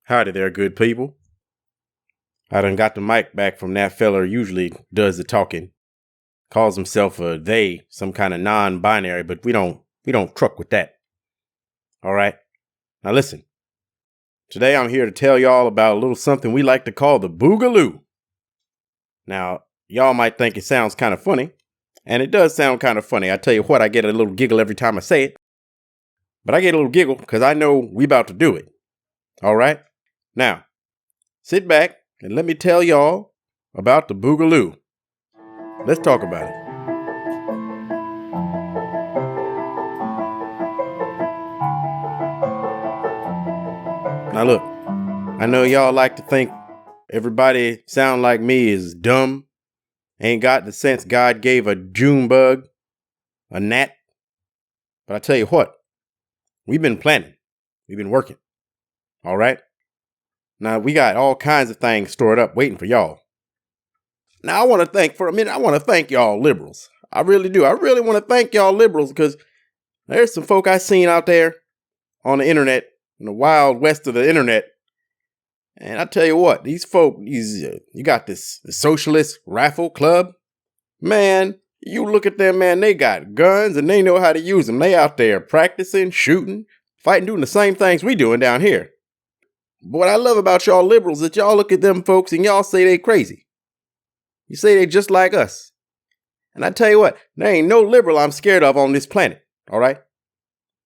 Howdy there, good people. I done got the mic back from that feller who usually does the talking. Calls himself a they, some kind of non-binary, but we don't truck with that. All right. Now listen. Today I'm here to tell y'all about a little something we like to call the Boogaloo. Now, y'all might think it sounds kind of funny, and it does sound kind of funny. I tell you what, I get a little giggle every time I say it. But I get a little giggle because I know we about to do it. All right? Now, sit back and let me tell y'all about the Boogaloo. Let's talk about it. Now look, I know y'all like to think everybody sound like me is dumb, ain't got the sense God gave a Junebug, a gnat. But I tell you what, we've been planning, we've been working, all right? Now we got all kinds of things stored up waiting for y'all. Now I want to thank y'all liberals. I really do. I really want to thank y'all liberals because there's some folk I seen out there on the internet, in the wild west of the internet. And I tell you what, these folk, you got the socialist raffle club. Man, you look at them, man, they got guns and they know how to use them. They out there practicing, shooting, fighting, doing the same things we doing down here. But what I love about y'all liberals is that y'all look at them folks and y'all say they crazy. You say they just like us. And I tell you what, there ain't no liberal I'm scared of on this planet, all right?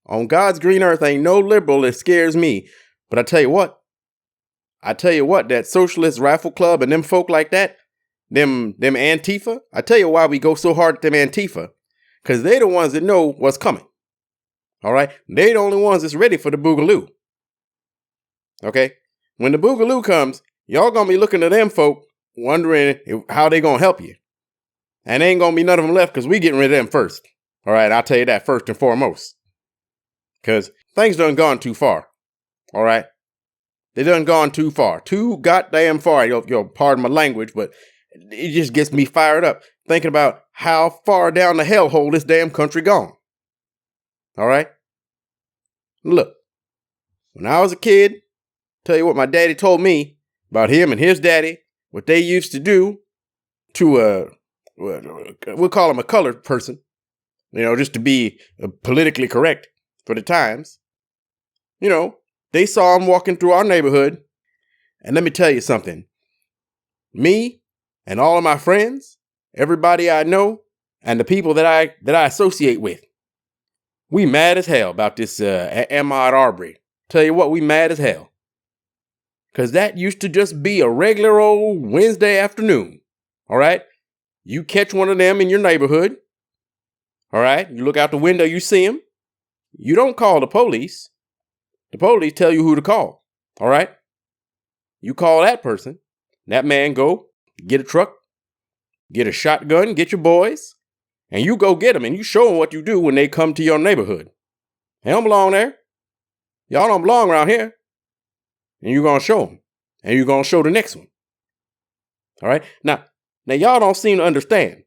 On God's green earth, ain't no liberal that scares me. But I tell you what, that socialist raffle club and them folk like that, them Antifa, I tell you why we go so hard at them Antifa. Because they the ones that know what's coming. All right? They the only ones that's ready for the Boogaloo. Okay? When the Boogaloo comes, y'all gonna be looking at them folk wondering how they gonna help you. And ain't gonna be none of them left because we getting rid of them first. All right? I'll tell you that first and foremost. Because things done gone too far. All right? They done gone too far. Too goddamn far. You'll pardon my language, but it just gets me fired up thinking about how far down the hellhole this damn country gone. All right? Look, when I was a kid, tell you what my daddy told me about him and his daddy, what they used to do to, we'll call him a colored person, just to be politically correct for the times. They saw him walking through our neighborhood. And let me tell you something. Me and all of my friends, everybody I know, and the people that I associate with, we mad as hell about this Ahmaud Arbery. Tell you what, we mad as hell. Because that used to just be a regular old Wednesday afternoon. All right? You catch one of them in your neighborhood. All right? You look out the window, you see him. You don't call the police. The police tell you who to call. All right? You call that person. That man go get a truck, get a shotgun, get your boys, and you go get them and you show them what you do when they come to your neighborhood. They don't belong there. Y'all don't belong around here. And you're going to show them. And you're going to show the next one. All right? Now, y'all don't seem to understand.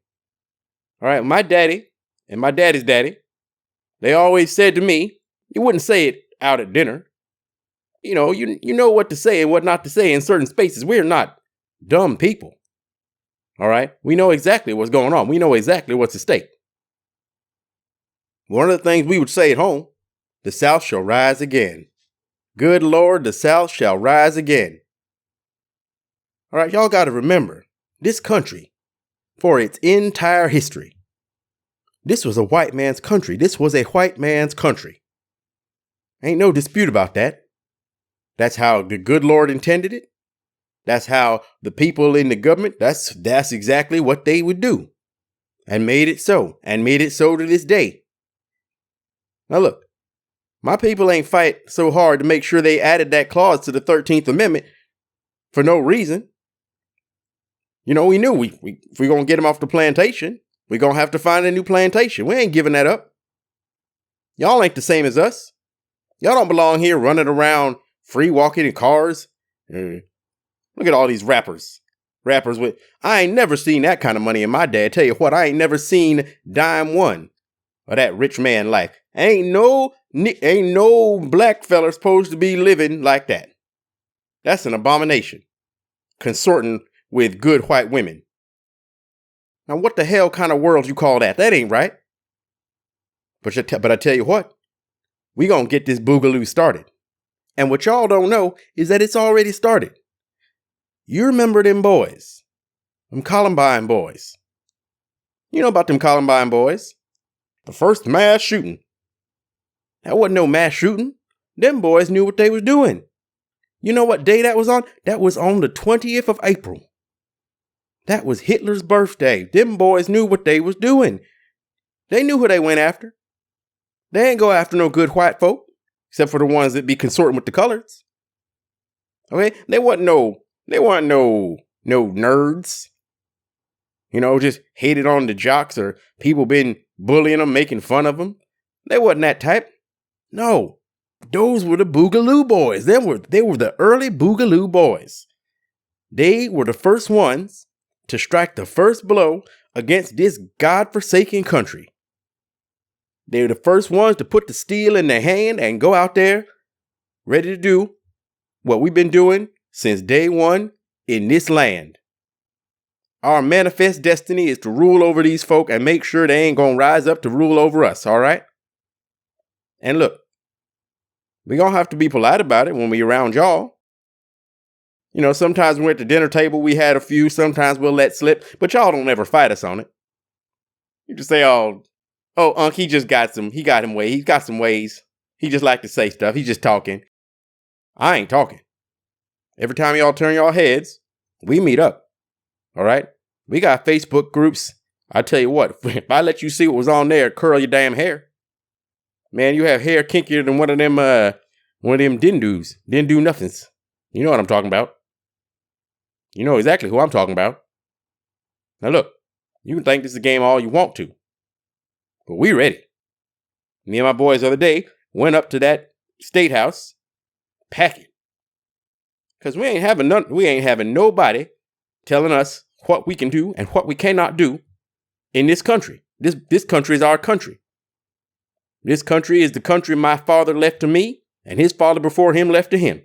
All right? My daddy and my daddy's daddy, they always said to me, you wouldn't say it out at dinner. You know what to say and what not to say in certain spaces. We're not dumb people. All right? We know exactly what's going on. We know exactly what's at stake. One of the things we would say at home, the South shall rise again. Good Lord, the South shall rise again. All right, y'all got to remember, this country, for its entire history, this was a white man's country. This was a white man's country. Ain't no dispute about that. That's how the good Lord intended it. That's how the people in the government, that's exactly what they would do. And made it so. And made it so to this day. Now look, my people ain't fight so hard to make sure they added that clause to the 13th Amendment for no reason. We knew if we're going to get them off the plantation, we're going to have to find a new plantation. We ain't giving that up. Y'all ain't the same as us. Y'all don't belong here running around free walking in cars. Look at all these rappers. Rappers with, I ain't never seen that kind of money in my day. Tell you what, I ain't never seen dime one of that rich man life. Ain't no black fella supposed to be living like that. That's an abomination. Consorting with good white women. Now, what the hell kind of world you call that? That ain't right. But I tell you what, we gonna get this Boogaloo started. And what y'all don't know is that it's already started. You remember them boys, them Columbine Boys. You know about them Columbine Boys. The first mass shooting. That wasn't no mass shooting. Them boys knew what they was doing. You know what day that was on? That was on the 20th of April. That was Hitler's birthday. Them boys knew what they was doing. They knew who they went after. They ain't go after no good white folk, except for the ones that be consorting with the coloreds. Okay? They weren't no nerds. You know, just hated on the jocks or people been bullying them, making fun of them. They wasn't that type. No. Those were the Boogaloo boys. They were the early Boogaloo boys. They were the first ones to strike the first blow against this godforsaken country. They were the first ones to put the steel in their hand and go out there ready to do what we've been doing since day one in this land. Our manifest destiny is to rule over these folk and make sure they ain't gonna rise up to rule over us, all right? And look, we gonna have to be polite about it when we around y'all. You know, sometimes when we're at the dinner table, we had a few, sometimes we'll let slip, but y'all don't ever fight us on it. You just say, oh, Unc, he got some ways. He just like to say stuff. He's just talking. I ain't talking. Every time y'all turn y'all heads, we meet up. All right? We got Facebook groups. I tell you what, if I let you see what was on there, curl your damn hair. Man, you have hair kinkier than one of them didn't do nothings. You know what I'm talking about. You know exactly who I'm talking about. Now look, you can think this is a game all you want to, but we ready. Me and my boys the other day went up to that state house, packing. Cause we ain't having nobody telling us what we can do and what we cannot do in this country. This country is our country. This country is the country my father left to me and his father before him left to him.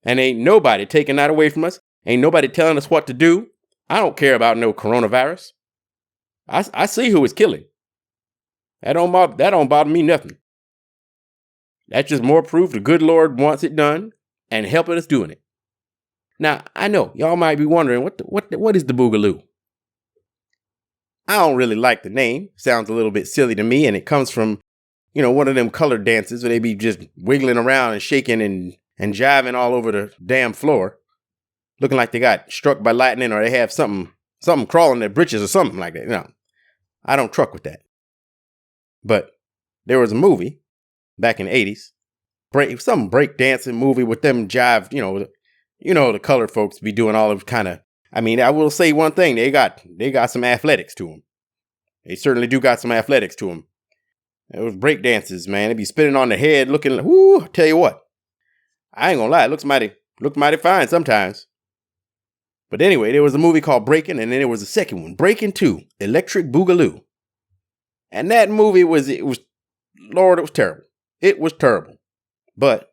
And ain't nobody taking that away from us. Ain't nobody telling us what to do. I don't care about no coronavirus. I see who is killing. That don't bother me nothing. That's just more proof the good Lord wants it done and helping us doing it. Now, I know y'all might be wondering what is the Boogaloo? I don't really like the name. Sounds a little bit silly to me, and it comes from, you know, one of them colored dances where they be just wiggling around and shaking and jiving all over the damn floor, looking like they got struck by lightning or they have something crawling their britches or something like that. You know, I don't truck with that. But there was a movie back in the 80s, some break dancing movie with them jive, you know, the colored folks be doing all of kind of. I mean, I will say one thing. They got some athletics to them. They certainly do got some athletics to them. It was break dances, man. They be spinning on their head looking like, whoo, tell you what. I ain't gonna lie. It looks mighty fine sometimes. But anyway, there was a movie called Breaking', and then there was a second one, Breaking' 2, Electric Boogaloo. And that movie was terrible. It was terrible. But,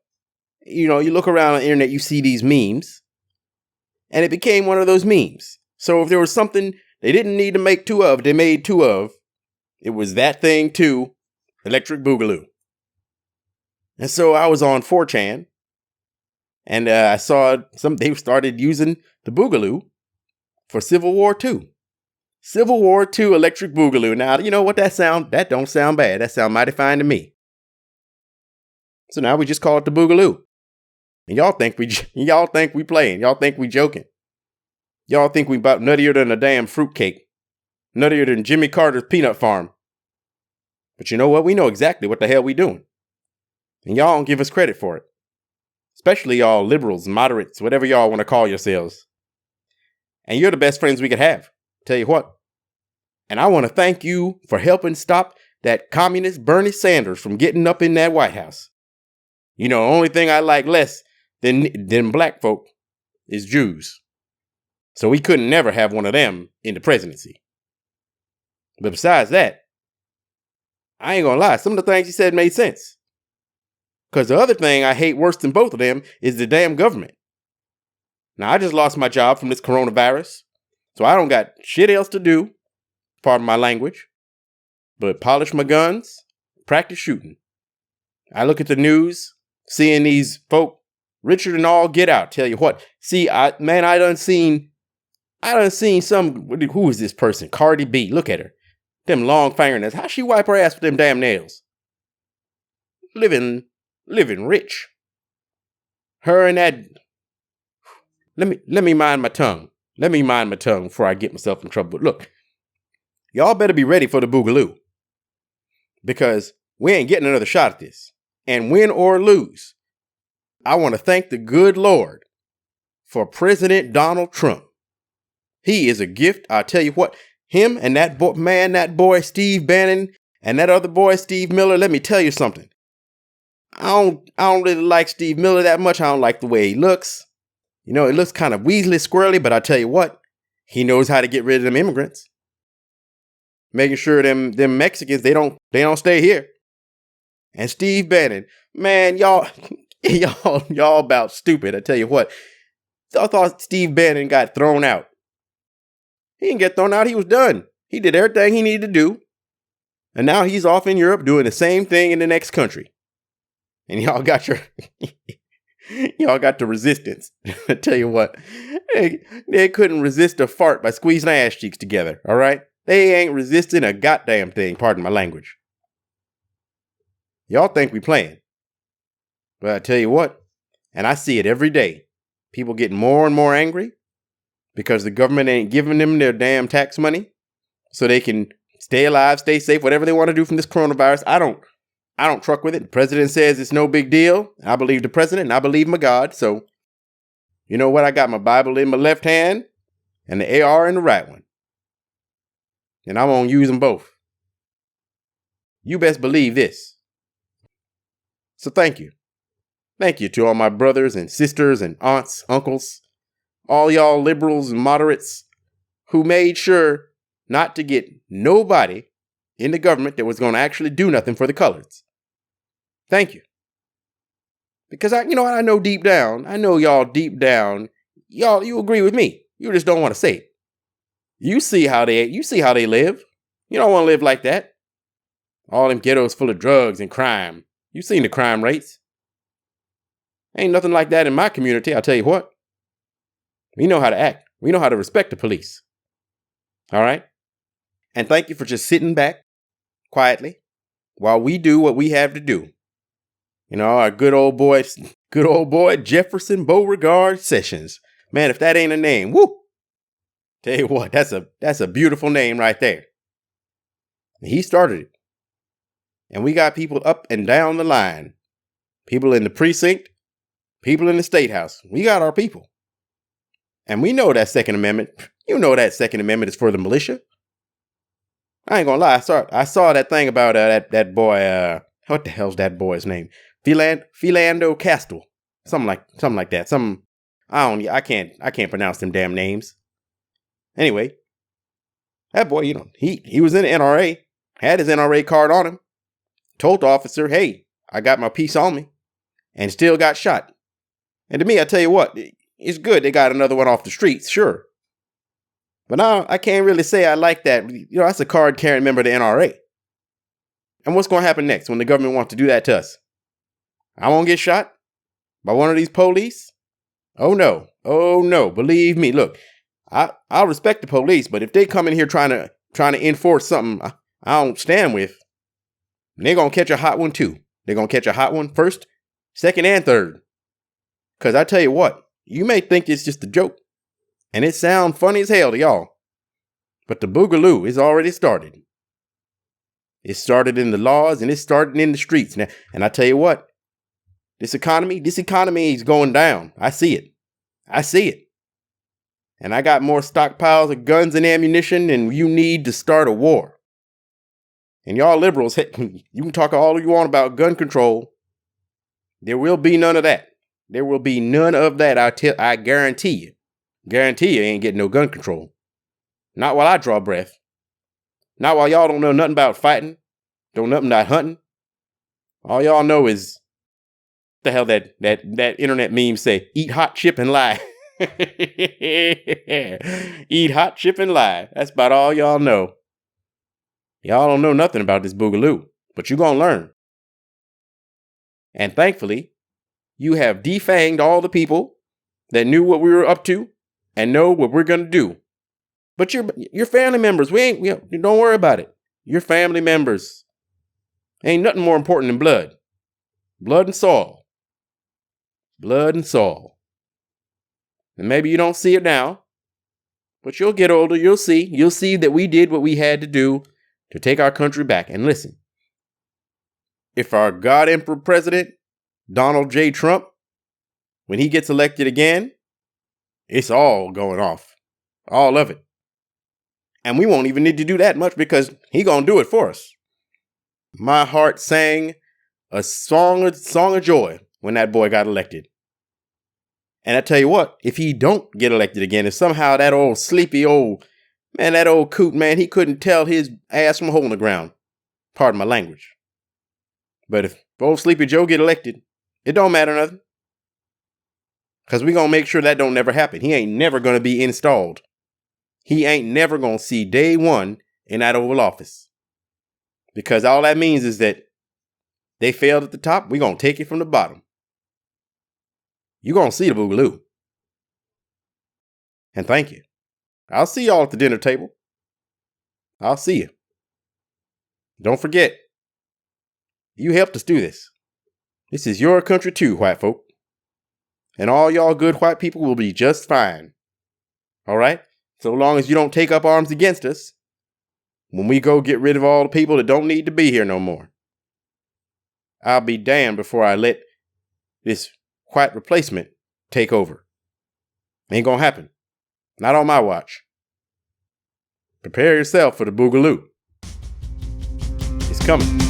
you know, you look around on the internet, you see these memes. And it became one of those memes. So if there was something they didn't need to make two of, they made two of. It was that thing too, Electric Boogaloo. And so I was on 4chan, and I saw they started using the Boogaloo for Civil War II. Civil War II Electric Boogaloo. Now, you know what that sound? That don't sound bad. That sound mighty fine to me. So now we just call it the Boogaloo. And y'all think we playing. Y'all think we joking. Y'all think we about nuttier than a damn fruitcake. Nuttier than Jimmy Carter's peanut farm. But you know what? We know exactly what the hell we doing. And y'all don't give us credit for it. Especially y'all liberals, moderates, whatever y'all want to call yourselves. And you're the best friends we could have. Tell you what. And I want to thank you for helping stop that communist Bernie Sanders from getting up in that White House. You know, the only thing I like less than black folk is Jews. So we couldn't never have one of them in the presidency. But besides that, I ain't gonna lie, some of the things he said made sense. Because the other thing I hate worse than both of them is the damn government. Now, I just lost my job from this coronavirus, so I don't got shit else to do, pardon my language, but polish my guns, practice shooting. I look at the news, seeing these folk richer than all get out. Tell you what, see, I done seen some, who is this person? Cardi B, look at her. Them long fingernails. How she wipe her ass with them damn nails? Living rich. Her and that, let me mind my tongue. Let me mind my tongue before I get myself in trouble. But look, y'all better be ready for the Boogaloo. Because we ain't getting another shot at this. And win or lose, I want to thank the good Lord for President Donald Trump. He is a gift. I'll tell you what, him and that boy Steve Bannon and that other boy Steve Miller, let me tell you something. I don't really like Steve Miller that much. I don't like the way he looks. You know, it looks kind of weaselly squirrely, but I tell you what, he knows how to get rid of them immigrants. Making sure them Mexicans, they don't stay here. And Steve Bannon, man, y'all about stupid. I tell you what, I thought Steve Bannon got thrown out. He didn't get thrown out. He was done. He did everything he needed to do. And now he's off in Europe doing the same thing in the next country. And y'all got the resistance. I tell you what, they couldn't resist a fart by squeezing ass cheeks together. All right. They ain't resisting a goddamn thing. Pardon my language. Y'all think we playing. But I tell you what, and I see it every day. People getting more and more angry because the government ain't giving them their damn tax money so they can stay alive, stay safe, whatever they want to do from this coronavirus. I don't truck with it. The president says it's no big deal. I believe the president and I believe my God. So, you know what? I got my Bible in my left hand and the AR in the right one. And I'm going to use them both. You best believe this. So thank you. Thank you to all my brothers and sisters and aunts, uncles, all y'all liberals and moderates who made sure not to get nobody in the government that was going to actually do nothing for the coloreds. Thank you. Because I know deep down, y'all deep down, you agree with me. You just don't want to say it. You see how they live. You don't want to live like that. All them ghettos full of drugs and crime. You seen the crime rates. Ain't nothing like that in my community, I'll tell you what. We know how to act. We know how to respect the police. All right? And thank you for just sitting back quietly while we do what we have to do. You know, our good old boy Jefferson Beauregard Sessions. Man, if that ain't a name, woo! Tell you what, that's a beautiful name right there. He started it. And we got people up and down the line. People in the precinct, people in the state house. We got our people. And we know that Second Amendment. You know that Second Amendment is for the militia. I ain't gonna lie. I saw that thing about that boy. What the hell's that boy's name? Philando Castile. Something like that. I can't pronounce them damn names. Anyway, that boy, he was in the NRA, had his NRA card on him, told the officer, hey, I got my piece on me, and still got shot. And to me, I tell you what, it's good they got another one off the streets, sure. But now I can't really say I like that. That's a card-carrying member of the NRA. And what's going to happen next when the government wants to do that to us? I won't get shot by one of these police? Oh no. Believe me. Look, I'll respect the police, but if they come in here trying to enforce something I don't stand with, they're going to catch a hot one too. They're going to catch a hot one first, second, and third. Because I tell you what, you may think it's just a joke, and it sounds funny as hell to y'all, but the Boogaloo is already started. It started in the laws, and it started in the streets. Now, and I tell you what, this economy is going down. I see it. And I got more stockpiles of guns and ammunition than you need to start a war. And y'all liberals, you can talk all you want about gun control. There will be none of that. There will be none of that. I guarantee you. Guarantee you ain't getting no gun control. Not while I draw breath. Not while y'all don't know nothing about fighting. Don't know nothing about hunting. All y'all know is the hell that internet meme say, eat hot chip and lie. Eat hot chip and lie. That's about all y'all know. Y'all don't know nothing about this Boogaloo, but you gonna learn. And thankfully, you have defanged all the people that knew what we were up to and know what we're gonna do. But your family members, don't worry about it. Your family members. Ain't nothing more important than blood. Blood and soil. Blood and soil. And maybe you don't see it now, but you'll get older, you'll see. You'll see that we did what we had to do to take our country back. And listen, if our God Emperor President, Donald J. Trump, when he gets elected again, it's all going off. All of it. And we won't even need to do that much because he gonna do it for us. My heart sang a song of joy when that boy got elected. And I tell you what, if he don't get elected again, if somehow that old that old coot, man, he couldn't tell his ass from a hole in the ground. Pardon my language. But if old Sleepy Joe get elected, it don't matter nothing. Because we going to make sure that don't never happen. He ain't never going to be installed. He ain't never going to see day one in that Oval Office. Because all that means is that they failed at the top. We going to take it from the bottom. You going to see the Boogaloo. And thank you. I'll see y'all at the dinner table. I'll see you. Don't forget, you helped us do this. This is your country too, white folk. And all y'all good white people will be just fine. All right? So long as you don't take up arms against us when we go get rid of all the people that don't need to be here no more. I'll be damned before I let this white replacement take over. Ain't gonna happen. Not on my watch. Prepare yourself for the Boogaloo. It's coming.